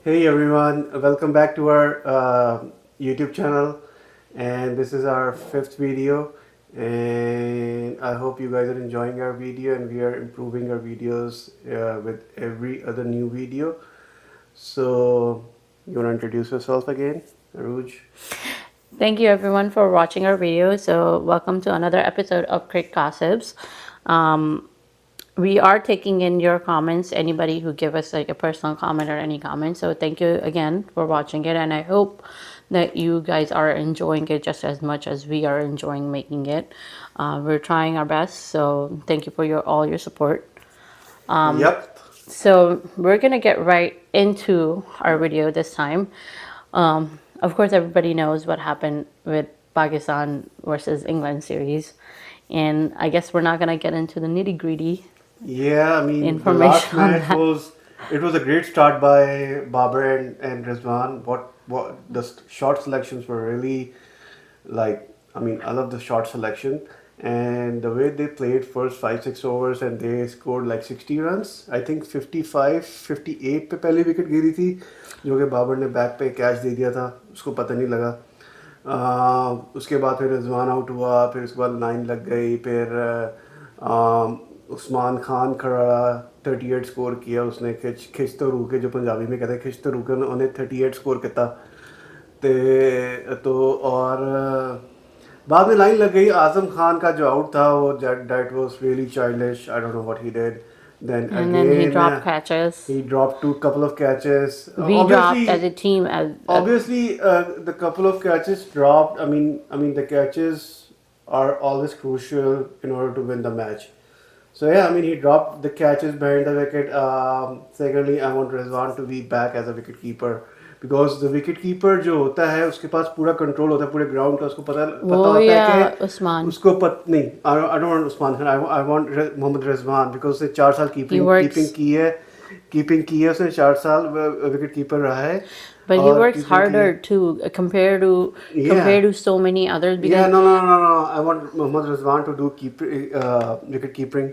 Hey everyone, welcome back to our YouTube channel, and this is our fifth video. And I hope you guys are enjoying our video, and we are improving our videos with every other new video. So, you want to introduce yourself again, Aruj? Thank you everyone for watching our video. So welcome to another episode of Crick Gossips. Um, we are taking in your comments, anybody who give us like a personal comment or any comment. So thank you again for watching it, and I hope that you guys are enjoying it just as much as we are enjoying making it. We're trying our best, so thank you for all your support. Yep. So we're gonna get right into our video this time. Of course, everybody knows what happened with Pakistan versus England series, and I guess we're not gonna get into the nitty gritty Yeah, I mean, the last information on match that. was it was a great start by Babar and Rizwan. What the shot selections were really like. I mean, I love the shot selection and the way they played first 5-6 overs and they scored like 60 runs. I think 55 58 पे पहली wicket गिरी थी जो कि बाबर ने back पे catch दे दिया था, उसको पता नहीं लगा। उसके बाद फिर रिजवान आउट हुआ, फिर उसके बाद लाइन लग गई, फिर उस्मान खान खड़ा रहा, 38 स्कोर किया उसने। खिच तो रूके, जो पंजाबी में कहते हैं खिच तो रूके, उन्होंने 38 स्कोर किया। तो और बाद में लाइन लग गई। आजम खान का जो आउट था वो that was really childish, I don't know what he did. Then And then he again dropped catches. he dropped two couple of catches. We dropped as a team Obviously, the couple of catches dropped. I mean, the catches are always crucial in order to win the match. So yeah, I mean, he dropped the catches behind the wicket. Secondly, I want Rizwan to be back as a wicket keeper because the wicket keeper जो होता है उसके पास पूरा control होता है पूरे ground का। उसको पता वो होता है या कि Usman. उसको नहीं, I don't want Usman Khan, I want Mohammad Rizwan, because उसने 4 साल He works, कीपिंग की है उसने 4 साल विकेट कीपर रहा है but he और works कीपिंग की है। harder too Yeah. compared to so many others Yeah, because no. I want Mohammad Rizwan to do wicket keeping.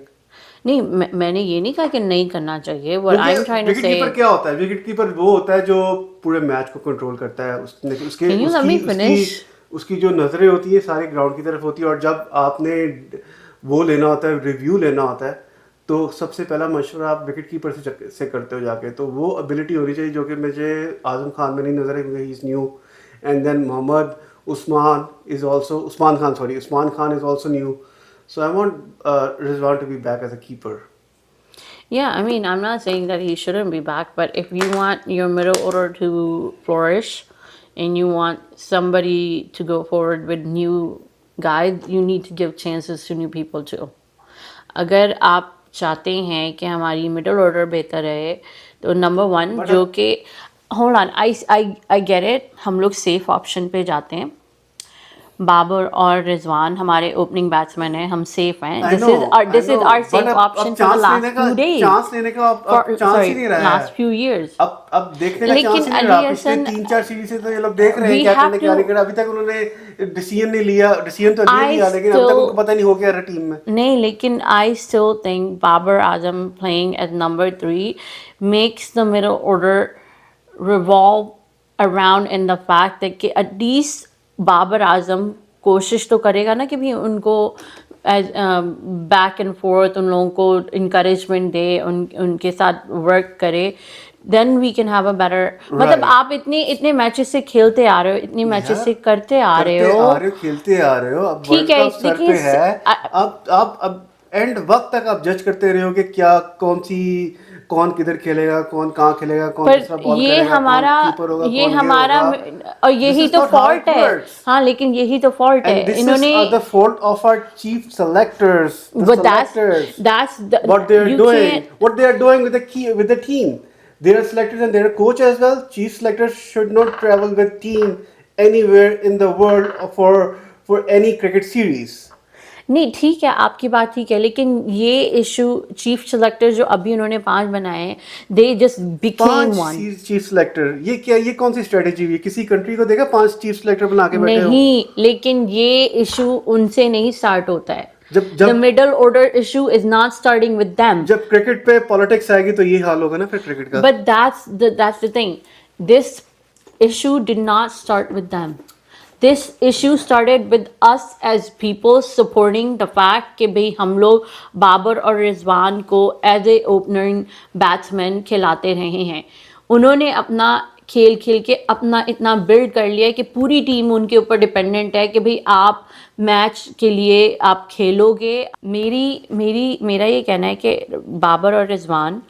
नहीं मैंने ये नहीं कहा कि नहीं करना चाहिए. What I'm trying to wicket say, keeper क्या होता है? विकेट कीपर वो होता है जो पूरे मैच को कंट्रोल करता है। उसने उसके can you let उसकी me उसकी finish? उसकी जो नजरें होती है सारे ग्राउंड की तरफ होती है, और जब आपने वो लेना होता है, रिव्यू लेना होता है, तो सबसे पहला मशवरा आप विकेट कीपर से करते हो जाके। तो वो एबिलिटी होनी चाहिए जो कि मुझे आजम खान में नहीं नजर आई, क्योंकि he is new. And then Mohammad Usman Khan is also new. So I want Rizwan to be back as a keeper. Yeah, I mean, I'm not saying that he shouldn't be back, but if you want your middle order to flourish and you want somebody to go forward with new guys, you need to give chances to new people too. अगर आप चाहते हैं कि हमारी middle order बेहतर रहे, तो number one But जो कि hold on, I get it, हम लोग सेफ ऑप्शन पे जाते हैं. बाबर और रिजवान हमारे ओपनिंग बैट्समैन हैं, हम सेफ हैं. I this is know. Our But safe option अब फॉर द चांस लेने लास्ट का फ्यू डेज, चांस लेने का अब चांस ही सॉरी नहीं रहा है। Last few years. अब देखने का लेकिन चांस ही नहीं रहा। अली पिछले हसन, 3-4 सीरीज से तो ये लोग देख रहे हैं वी क्या हैव करना क्या टू, नहीं करना। अभी तक उन्होंने डिसीजन नहीं लिया। डिसीजन तो ले आई लिया, लेकिन अभी तक स्टिल उनको पता नहीं हो क्या रहा टीम में। नहीं, लेकिन I still think Babar Azam playing at number 3 makes the middle order revolve around in the fact that कि at least बाबर आजम कोशिश तो करेगा ना कि भी उनको बैक एंड फोर्थ उन लोगों को इंकरेजमेंट दे, उनके साथ वर्क करे. Then we can have a better, मतलब राइट आप इतने इतने मैचेस से खेलते आ रहे हो, इतने मैचेस यार, से करते आ रहे करते हो, आ रहे हो, खेलते आ रहे हो। अब ठीक वर्ल्ड है. कप सर देखिए पे है। अब एंड वक्त तक आप जज करते रहे हो कि क्या कौन किधर खेलेगा, कौन कहाँ खेलेगा, कौन पर किस तरह बॉल करेगा, कौन कीपर होगा, ये कौन ये हमारा, होगा। और दिस यही इज तो नॉट हाउ फॉल्ट इट है. वर्क्स। हाँ, लेकिन यही तो फॉल्ट है And this is इन्होंने. the fault of our chief selectors, the But selectors. that's the, What they are you doing, can't. what they are doing with the team. They are selectors and they are coach as well. Chief selectors should not travel with team anywhere in the world for any cricket series. नहीं, ठीक है, आपकी बात ठीक है, लेकिन ये issue chief selector जो अभी उन्होंने 5 बनाए हैं, they just became 5 one. Chief selector, ये क्या, ये कौन सी स्ट्रेटेजी हुई? किसी कंट्री को देखा 5 चीफ सेलेक्टर बना के बैठे हो? नहीं, लेकिन ये इशू उनसे नहीं स्टार्ट होता है. The middle order issue is not starting with them. जब क्रिकेट पे पॉलिटिक्स आएगी तो ये हाल होगा ना फिर क्रिकेट का. But that's the thing. This issue did not start with them. This issue started with us as people supporting the fact कि भाई हम लोग बाबर और रिजवान को एज ए ओपनिंग बैट्समैन खिलाते रहे हैं. उन्होंने अपना खेल खेल के अपना इतना बिल्ड कर लिया कि पूरी टीम उनके ऊपर डिपेंडेंट है कि भाई आप मैच के लिए आप खेलोगे. मेरा ये कहना है कि बाबर और रिजवान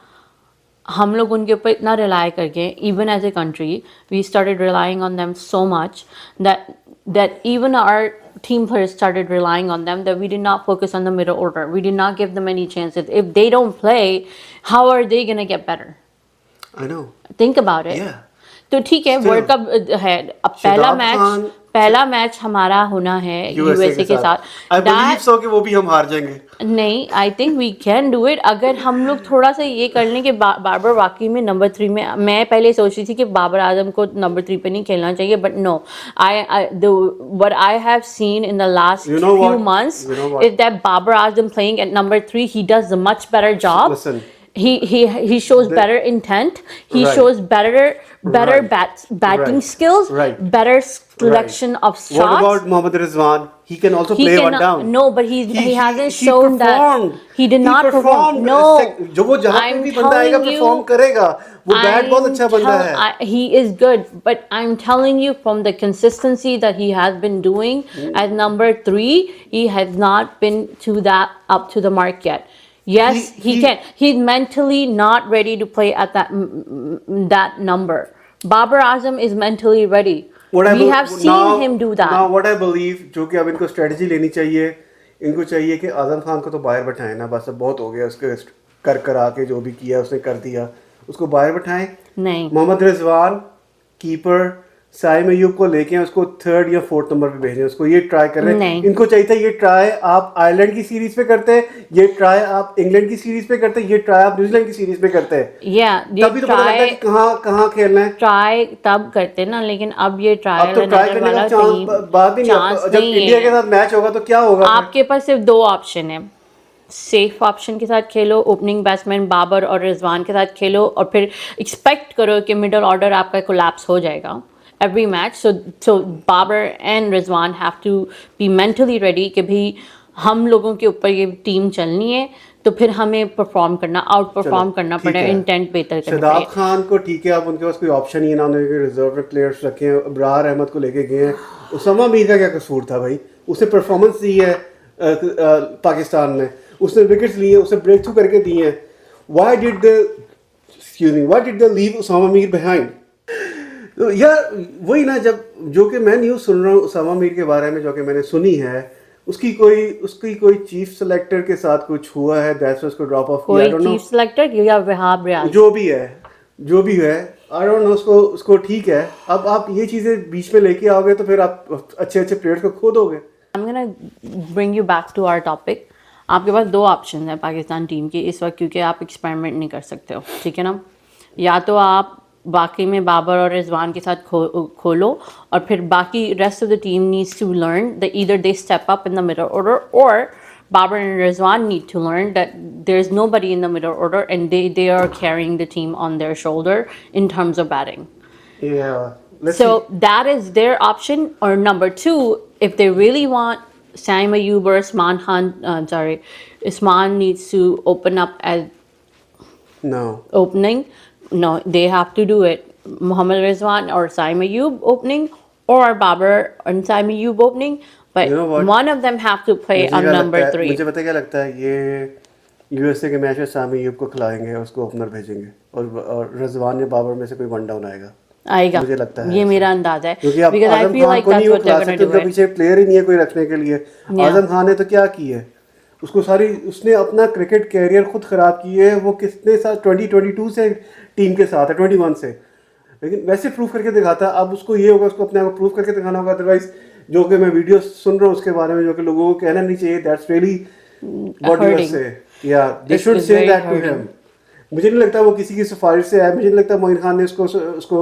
हम लोग उनके ऊपर इतना रिलाई कर गए. Even as a country we started relying on them so much that even our team players started relying on them, that we did not focus on the middle order. We did not give them any chances. If they don't play, how are they going to get better? I know. Think about it. Yeah. तो ठीक है, world cup है. अब पहला match हमारा होना है USA के साथ. I believe so कि वो भी हम हार जाएंगे. नहीं, I think we can do it. अगर हम लोग थोड़ा सा ये कर लें कि बाबर वाकई में नंबर 3 में. मैं पहले सोच रही थी कि बाबर आजम को नंबर 3 पे नहीं खेलना चाहिए, but no, what I have seen in the last few months is that Babar Azam playing at number 3, he does a much better job. Listen. He shows better intent. He shows better batting skills. Right. Better selection of shots. What about Mohammad Rizwan? He can also play one down. No, but he hasn't shown performed. that. He did not perform. No. जो वो जहाँ पे भी बंदा आएगा perform करेगा. वो bat बहुत अच्छा बंदा है. He is good, but I'm telling you from the consistency that he has been doing at number 3, he has not been up to the mark yet. Yes, he can. He's mentally not ready to play at that number. Babar Azam is mentally ready. We have seen him do that. Now what I believe, जो कि अब इनको strategy लेनी चाहिए. इनको चाहिए कि आजम खान को तो बाहर बैठाएं ना, बस अब बहुत हो गया. उसके कर आके जो भी किया उसने कर दिया, उसको बाहर बैठाएं. नहीं. मोहम्मद रिजवान कीपर साइम अयूब को लेके उसको 3rd या 4th नंबर पे भेजें. उसको ये ट्राई करें. इनको चाहिए था ये ट्राई आप आयरलैंड की सीरीज पे करते हैं, ये ट्राई आप इंग्लैंड की सीरीज पे करते हैं, ये ट्राई आप न्यूजीलैंड की सीरीज पे करते हैं. तभी तो पता लगता है कि कहाँ खेलना है. ट्राई तब करते ना, लेकिन अब ये ट्राई तो ट्राई करने का बात ही नहीं. जब इंडिया के साथ मैच होगा तो क्या होगा? आपके पास सिर्फ 2 ऑप्शन है. सेफ ऑप्शन के साथ खेलो, ओपनिंग बैट्समैन बाबर और रिजवान के साथ खेलो, और फिर एक्सपेक्ट करो कि मिडल ऑर्डर आपका कोलैप्स हो जाएगा every match. So Babar and Rizwan have to be mentally ready कि भाई हम लोगों के ऊपर ये टीम चलनी है, तो फिर हमें परफॉर्म करना, आउट परफॉर्म करना पड़ेगा, इंटेंट बेहतर करना पड़ेगा. शादाब खान को ठीक है, अब उनके पास कोई ऑप्शन ही है ना, उन्होंने रिजर्व में प्लेयर्स रखे हैं. अबरार अहमद को लेके गए हैं. उसामा मीर का क्या कसूर था भाई? उसने परफॉर्मेंस दी है पाकिस्तान में, उसने विकेट्स लिए, उसने ब्रेक थ्रू करके दिए हैं. Why did they leave Usama Mir behind? तो यार वही ना, जब जो कि मैं न्यूज़ सुन रहा हूँ उसामा मीर के बारे में, जो कि मैंने सुनी है, उसकी कोई चीफ सेलेक्टर के साथ कुछ हुआ है, दैट्स उसको ड्रॉप ऑफ किया. कोई चीफ सेलेक्टर या वहाब रियाज जो भी है आई डोंट नो. उसको ठीक है. अब आप ये चीज़ें बीच में लेके आओगे तो फिर आप अच्छे प्लेयर्स को खो दोगे. I am gonna bring you back to our topic. आपके पास 2 ऑप्शन है पाकिस्तान टीम की इस वक्त, क्योंकि आप एक्सपेरिमेंट नहीं कर सकते हो, ठीक है ना. या तो आप बाकी में बाबर और रिजवान के साथ खोलो, और फिर बाकी rest of the team needs to learn that either they step up in the middle order, और Babar and Rizwan need to learn that there's nobody in the middle order and they are carrying the team on their shoulder in terms of batting. Yeah. So that is their option. Or number 2, if they really want Saim Ayoub or Usman Khan, Usman needs to open up as opening. No, they have to do it. Mohammad Rizwan or Saim Ayoub opening, or Babar and Saim Ayoub opening. But one of them have to play on number 3. मुझे पता क्या लगता है, ये USA के match में सामी अयूब को खिलाएंगे, उसको ओपनर भेजेंगे, और रिजवान या बाबर में से कोई वन डाउन आएगा. मुझे लगता है, ये मेरा अंदाजा है, क्योंकि आप आजम खान को नहीं खिला सकते, उनके पीछे प्लेयर ही नहीं है कोई रखने के लिए. आजम खान ने तो क्या की है, उसने अपना क्रिकेट कैरियर खुद खराब की है. वो कितने साल 2022 से टीम के साथ है, 21 से, लेकिन वैसे प्रूव करके दिखाता. अब उसको ये होगा, उसको अपने आप को प्रूव करके दिखाना होगा. अदरवाइज जो कि मैं वीडियो सुन रहा हूँ उसके बारे में, जो कि लोगों को कहना नहीं चाहिए, that's really what you say, या they should say that to him. मुझे नहीं लगता वो किसी की सिफारिश से आया. मुझे नहीं लगता मोइन खान ने उसको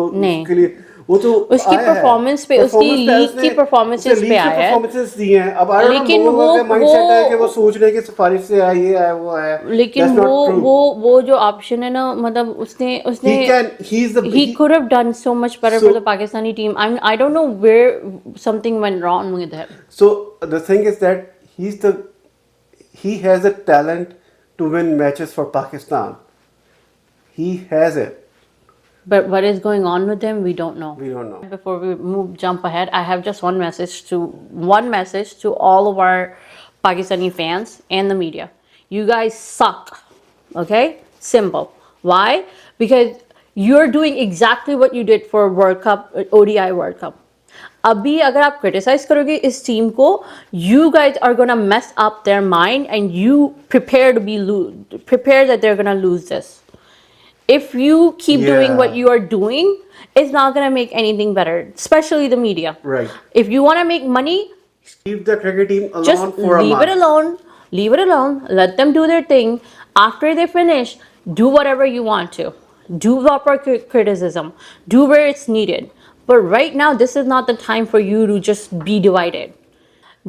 के लिए वो तो उसकी आया है performance पे, उसकी परफॉर्मेंस पे league उसने की performances उसने पे लीग के आया है। परफॉर्मेंसेस दिए हैं अब आई डोंट नो लेकिन लोगों का माइंडसेट है कि वो वो सोच रहे हैं कि सिफारिश से आया ये आया वो आया लेकिन दैट्स नॉट ट्रू वो जो ऑप्शन है ना, मतलब उसने उसने he is the he could have done so much better so for the Pakistani team. I don't know where something went wrong with him. so the thing is that he has a talent to win matches for Pakistan. He has it. But what is going on with him, we don't know. We don't know. Before we jump ahead, I have just one message to all of our Pakistani fans and the media. You guys suck. Okay? Simple. Why? Because you're doing exactly what you did for World Cup, ODI World Cup. अभी अगर आप criticise करोगे इस team को, you guys are gonna mess up their mind and you prepare that they're gonna lose this. If you keep doing what Yeah. you are doing, it's not going to make anything better, especially the media. Right. If you want to make money, Leave the cricket team just alone for a leave it month. alone. Leave it alone. Let them do their thing. After they finish, do whatever you want to. Do proper criticism. Do where it's needed. But right now, this is not the time for you to just be divided.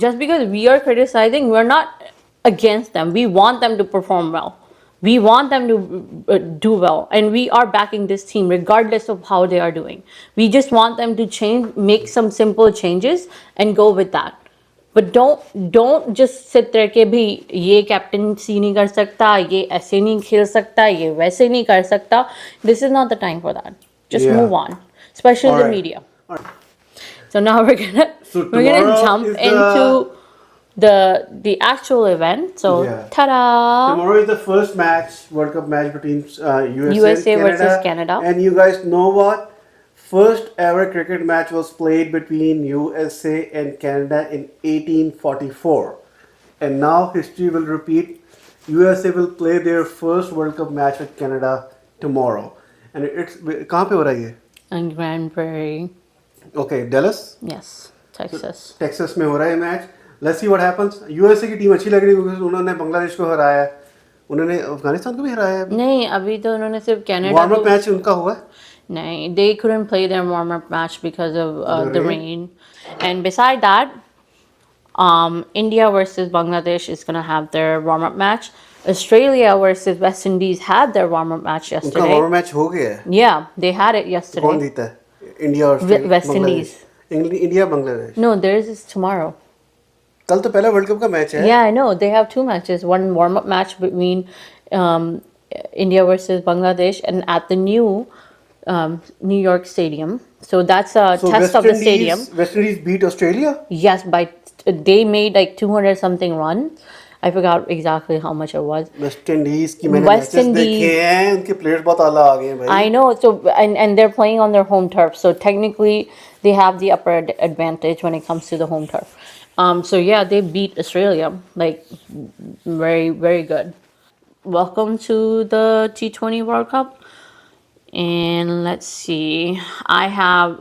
Just because we are criticizing, we're not against them. We want them to perform well. We want them to do well, and we are backing this team regardless of how they are doing. We just want them to change, make some simple changes, and go with that. But don't just sit there कि भी ये captaincy नहीं कर सकता, ये ऐसे नहीं खेल सकता, ये वैसे नहीं कर सकता. This is not the time for that. Just Yeah. move on, especially All the right. media. So now we're gonna So we're gonna tomorrow jump is into the actual event. So Yeah. ta-da! Tomorrow is the first match, World Cup match between USA and versus Canada. And you guys know what? First ever cricket match was played between USA and Canada in 1844. And now history will repeat. USA will play their first World Cup match with Canada tomorrow. And it's कहाँ पे हो रहा है ये? And Grand Prairie, Okay, Dallas. yes, Texas. Texas में हो रहा है match. Let's see what happens. USA की टीम अच्छी लग रही है क्योंकि उन्होंने बांग्लादेश को हराया है. उन्होंने अफगानिस्तान को भी हराया है. नहीं, अभी तो उन्होंने सिर्फ कनाडा वार्म को. अप मैच उनका हुआ है. नहीं, they couldn't play their warm-up match because of The the rain? rain. And beside that, India versus Bangladesh is gonna have their warm-up match. Australia versus West Indies had their warm-up match उनका yesterday. Warm match हो गया है. Yeah, they had it कौन yesterday. जीता है? India और West Bangladesh. India Bangladesh. No, theirs is tomorrow. कल तो पहला वर्ल्ड कप का मैच है. Yeah, I know. They have two matches. One warm-up match between um, India versus Bangladesh, and at the new New York Stadium. So that's a So test of the stadium. West Indies beat Australia. Yes, they made like 200 something runs. I forgot exactly how much it was. West Indies की मैंने West matches Indies. देखे हैं. उनके players बहुत आला आ गए हैं भाई. I know. So and they're playing on their home turf. So technically, they have the upper advantage when it comes to the home turf. So yeah, they beat Australia like very very good. Welcome to the T20 World Cup. And let's see. I have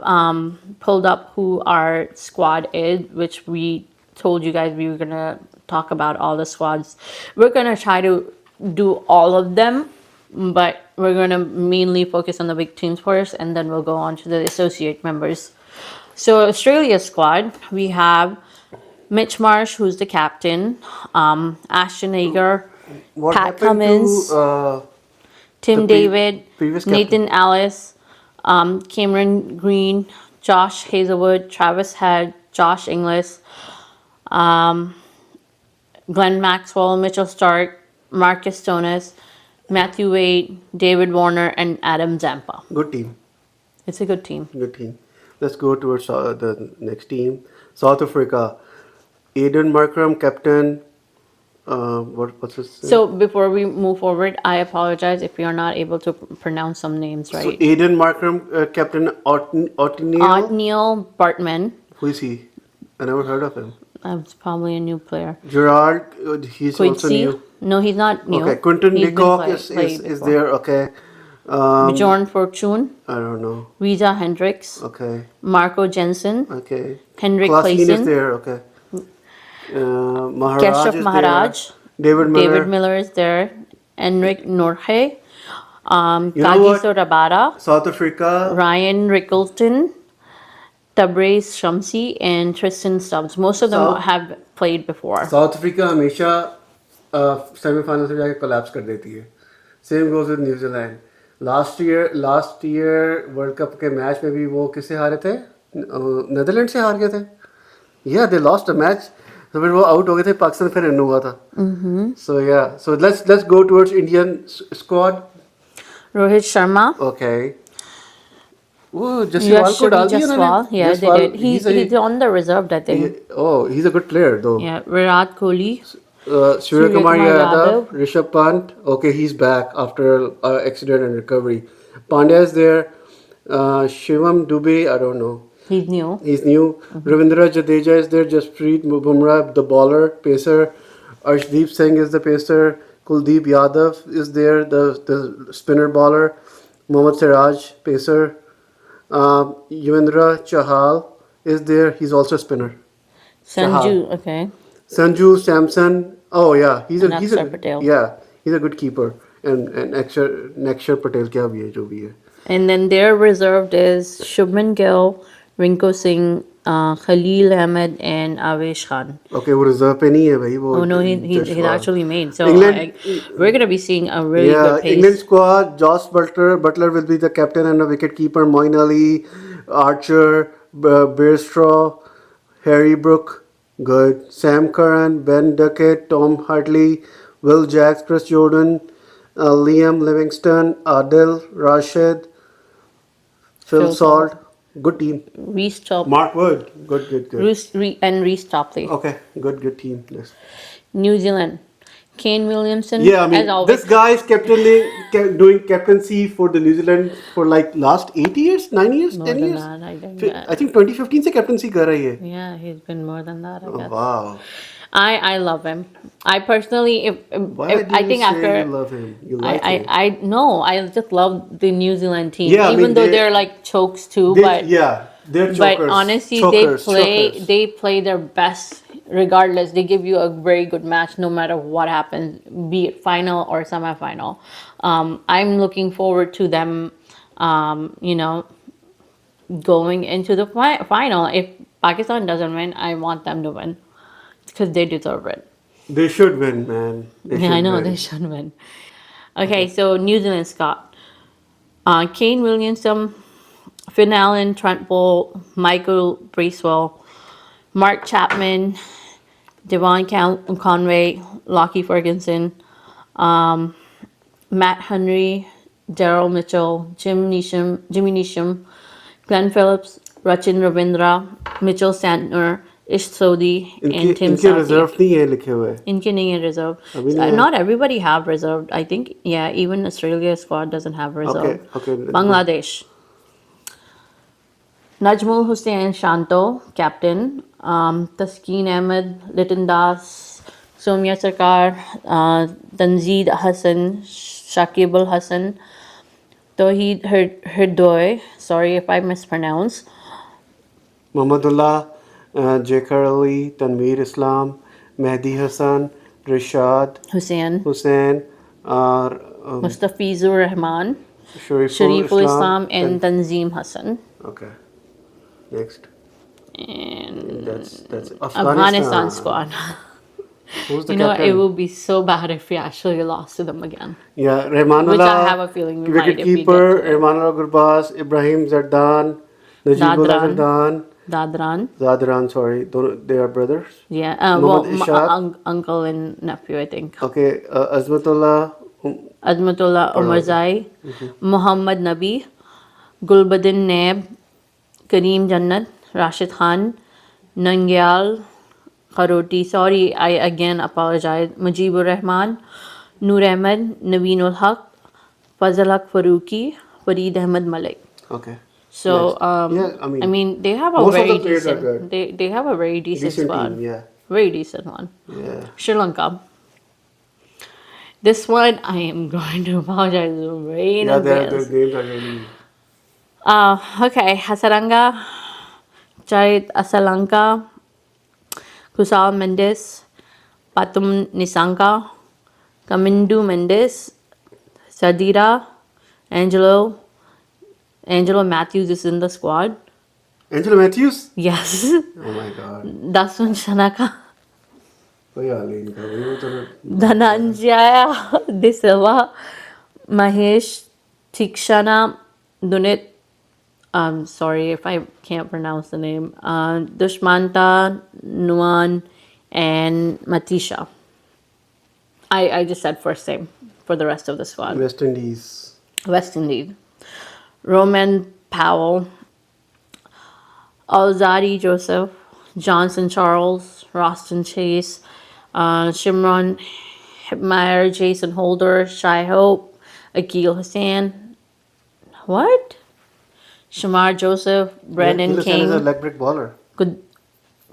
pulled up who our squad is, which we told you guys we were gonna talk about all the squads. We're gonna try to do all of them, but we're gonna mainly focus on the big teams first, and then we'll go on to the associate members. So Australia's squad, we have Mitch Marsh, who's the captain, Ashton Agar, What Pat happened Cummins, to Tim the David, previous captain? Nathan Ellis, Cameron Green, Josh Hazelwood, Travis Head, Josh Inglis, Glenn Maxwell, Mitchell Stark, Marcus Stonis, Matthew Wade, David Warner, and Adam Zampa. good team? It's a good team. Good team. Let's go towards the next team. South Africa. Aiden Markram, captain. What's his name? So before we move forward, I apologize if you're not able to pronounce some names So right. Aiden Markram, captain Otniel. Neil Bartman, Who is he? I never heard of him. that's probably a new player. Gerard, he's also Quincy, new. no, he's not new. Okay, Quinton He's been Leacock is before. there. Okay. Bjorn Fortune, I don't know. Reza Hendricks, Okay. Marco Jensen, Okay. Henrik Klaasien is Claesen, there. Okay. Maharaj Keshav is Maharaj, there. David Miller. David Miller is there, Enric Norhe, You know what? Kagiso Rabada, South Africa. Ryan Rickleton, Tabriz Shamsi and Tristan Stubbs. Most of them South have played before. South Africa हमेशा semifinal से जाके collapse कर देती है. Same goes with New Zealand. Last year world cup के match में भी वो किससे हारे थे? नीदरलैंड से हार गए थे. या दे लॉस्ट अ मैच. तो फिर वो आउट हो गए थे. पाकिस्तान फिर रन हुआ था. सो या so let's go towards Indian squad. Rohit Sharma. Okay. वो जसवाल को डाल Yashasvi दिया Jaiswal. उन्होंने. Yeah, they Jaswal did. He's on the reserved, I think. he's a good player though. Yeah, Virat Kohli. Surya Kumar Kumar Yadav, Yadav. Rishabh Pant. Okay, he's back after accident and recovery. Pandya is there. Shivam Dubey, I don't know. He's new. He's new. Ravindra Jadeja is there. Jasprit Bumrah, the bowler, pacer. Arshdeep Singh is the pacer. Kuldeep Yadav is there, the spinner bowler. Mohammad Siraj, pacer. Yuvendra Chahal is there. He's also a spinner. Sanju. Okay. Sanju Samson. Oh yeah, he's And Akshar Patel. he's a good keeper. And Akshar Patel क्या भी है जो भी है. And then their reserved is Shubman Gill, Rinko Singh, Khalil Ahmed, and Avesh Khan. Okay, वो reserve पे नहीं है भाई वो. Oh no, he's Jashwal. actually made. So England- we're gonna be seeing a really Yeah, good pace. England squad. Josh Butler will be the captain and a wicket keeper. Moeen Ali, Archer, Bearstraw, Harry Brook, good. Sam Curran, Ben Duckett, Tom Hartley, Will Jacks, Chris Jordan, Liam Livingston, Adil Rashid, Phil Phil Salt. Good team. Reece Top, Mark Wood. Good. and Reece Topley. Okay, good team. Yes. New Zealand, Kane Williamson. Yeah, I mean, as always. this guy is doing captaincy for the New Zealand for like last 8 years, 9 years, More 10 than years. that, I think. I think 2015 से captaincy कर रही है. Yeah, he's been more than that, I guess. Wow. I love him. I personally, Why if do I you think say after you love him? You like him? I no, I just love the New Zealand team. Yeah, I even mean, though they- they're like chokes too, They're chokers. but honestly, Chokers. they play their best regardless. They give you a very good match no matter what happens, be it final or semi-final. I'm looking forward to them. Going into the final. If Pakistan doesn't win, I want them to win because they deserve it. They should win, man. They Yeah, I should know win. they should win. Okay, so New Zealand Scott, Kane Williamson, Finn Allen, Trent Bolt, Michael Bracewell, Mark Chapman, Devon Conway, Lockie Ferguson, Matt Henry, Daryl Mitchell, Jimmy Neesham, Glenn Phillips, Rachin Ravindra, Mitchell Santner, Ish Sodhi, and Tim इनके Southee. Reserve नहीं है लिखे हुए. इनके नहीं है reserve. अभी नहीं है. Not everybody have reserved. I think, yeah, even Australia squad doesn't have reserve. Okay. Bangladesh. Najmul Hussain Shanto, captain. Taskeen Ahmed, Liton Das, Somya Sarkar, Tanzeed Hassan, Shakib Al Hassan, Tawheed Hirdoy, sorry if I mispronounce. Mohammedullah, Jakar Ali, Tanveer Islam, Mehdi Hassan, Rishad Hussain, Hussain, Mustafizur Rahman, Shariful Shariful Islam, and Tanzeem Hassan. Okay. Next. And That's Afghanistan squad. Who's the You know, captain? it would be so bad if we actually lost to them again. Yeah, Rahmanullah. Which I have a feeling we might if we get Wicketkeeper, to it. Rahmanullah Gurbaz, Ibrahim Zardan, Najibullah Dadran. Zardan, Dadran. Zadran, sorry. They are brothers. Yeah. Muhammad Ishaq. Uncle and nephew, I think. Okay, Azmatullah. Azmatullah Umarzai. Muhammad Nabi. Gulbadin Naib. Kareem Jannat. Rashid Khan. Nangyal Kharoti. Sorry, I again apologize. Mujibur Rahman. Noor Ahmed. Naveen ul Haq. Fazal Haq Faruqi. Fareed Ahmed Malik. Okay. So, Nice. Yeah, I mean, they have a most of very the players are decent. good. They have a very decent Decent squad. team, yeah. Very decent one. Yeah. Sri Lanka. This one I am going to apologize way in Yeah, their advance. games are really. Okay, Hasaranga, Charit Asalanka, Kusal Mendes, Patum Nisanka, Kamindu Mendes, Sadira, Angelo Matthews is in the squad. Angela Matthews? Yes. Oh my god. Dasun Shanaka. कोई हाल ही नहीं था भाई, वो तो Dhananjaya De Silva. Mahesh Tikshana Dunit. I'm sorry if I can't pronounce the name. Dushmanta Nuan and Matisha. I just said first name for the rest of the squad. West Indies. West Indies. Roman Powell, Alzadi Joseph, Johnson Charles, Roston Chase, Shimron Meyer, Jason Holder, Shai Hope, Akil Hassan. What? Shamar Joseph, Brandon Akil Hassan is a King, leg break bowler.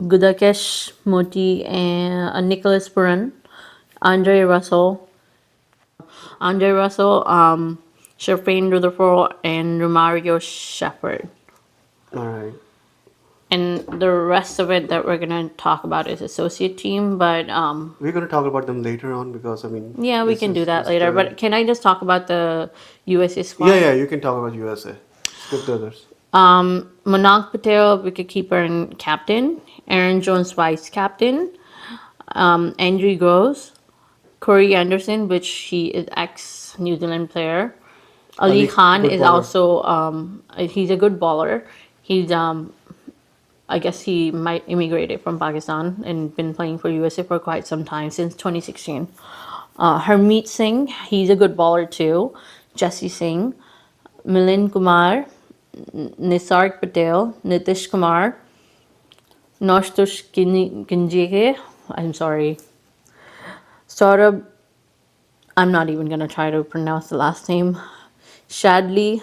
Gudakesh Moti, and Nicholas Puran, Andre Russell, Shafrain Rutherford, and Romario Shepard. All right. And the rest of it that we're gonna talk about is associate team, but We're going to talk about them later on because I mean. yeah, we this can do is- that this later. the- But can I just talk about the USA squad? Yeah, you can talk about USA. Skip the others. Manak Patel, wicketkeeper and captain. Aaron Jones, vice captain. Andrew Groves. Corey Anderson, which he is ex New Zealand player. Ali Ali, Khan good is bowler. also he's a good bowler. He's I guess he might immigrated from Pakistan and been playing for USA for quite some time, since 2016. Harmeet Singh, he's a good bowler too. Jesse Singh, Milind Kumar, Nisarg Patel, Nitish Kumar, Noshtush Kinjike, I'm sorry. Saurabh, I'm not even gonna try to pronounce the last name. Shadley,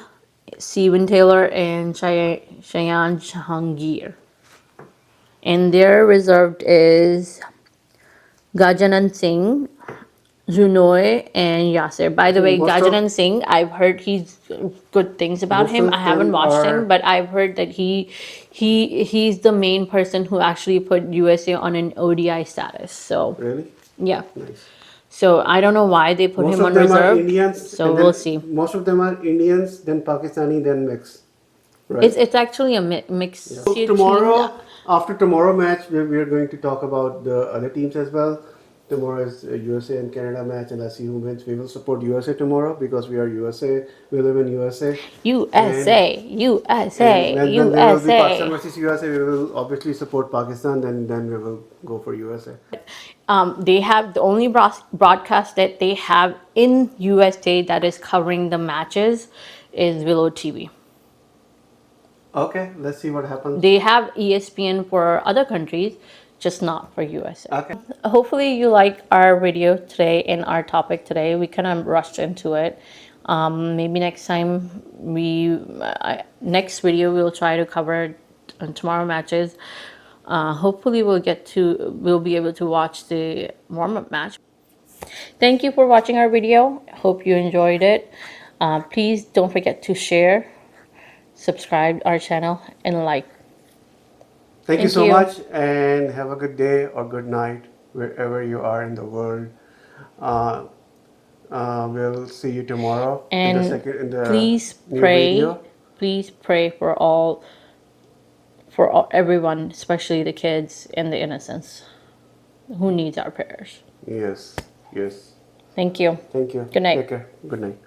Steven Taylor, and Shayan Jahangir. And their reserved is Gajanan Singh, Junoy, and Yasir. By the way, Most of- Gajanan Singh, I've heard he's good things about Most him. of I haven't them watched are- him, but I've heard that he's the main person who actually put USA on an ODI status. So Really? yeah. Nice. So I don't know why they put Most him of on them are reserve. Indians. So and we'll then see. Most of them are Indians, then Pakistani, then mix. Right. It's actually a mix. So tomorrow, after tomorrow match, we are going to talk about the other teams as well. Tomorrow is a USA and Canada match, and let's see who wins. We will support USA tomorrow because we are USA. We live in USA. USA, And USA, when there will be Pakistan USA. versus USA, we will obviously support Pakistan. Then we will go for USA. They have the only broadcast that they have in USA that is covering the matches is Willow TV. Okay, let's see what happens. They have ESPN for other countries, just not for USA. Okay. Hopefully you like our video today and our topic today. We kind of rushed into it. Maybe next time next video we'll try to cover tomorrow matches. Hopefully we'll be able to watch the warm-up match. Thank you for watching our video. Hope you enjoyed it. Please don't forget to share, subscribe our channel, and like. Thank you Thank so you. much, and have a good day or good night wherever you are in the world. We'll see you tomorrow. And in the please new pray. video. Please pray for everyone, especially the kids and the innocents who needs our prayers. Yes, yes. Thank you. Thank you. Good night. Take care. Good night.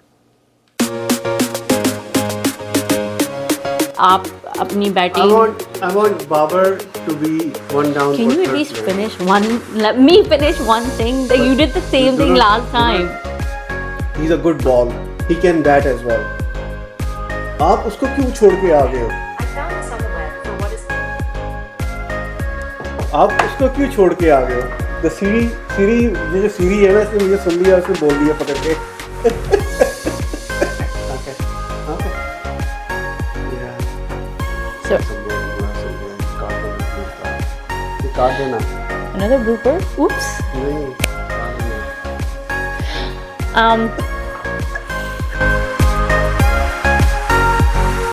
आप अपनी I batting want Babar to be one down. Can for you at third least place. finish one? Let me finish one thing. That you did the same thing last time. He's a good ball. He can bat as well. आप उसको क्यों छोड़ के आ गए हो? I found this on the web for what is आप उसको क्यों छोड़ के आ गए हो? The सीढ़ी ये जो सीढ़ी है ना, इसने मुझे सुन लिया, उसने बोल दिया पकड़ के. Okay. Okay. Yeah. So काट देना. another blooper. Oops. नहीं, काट देना.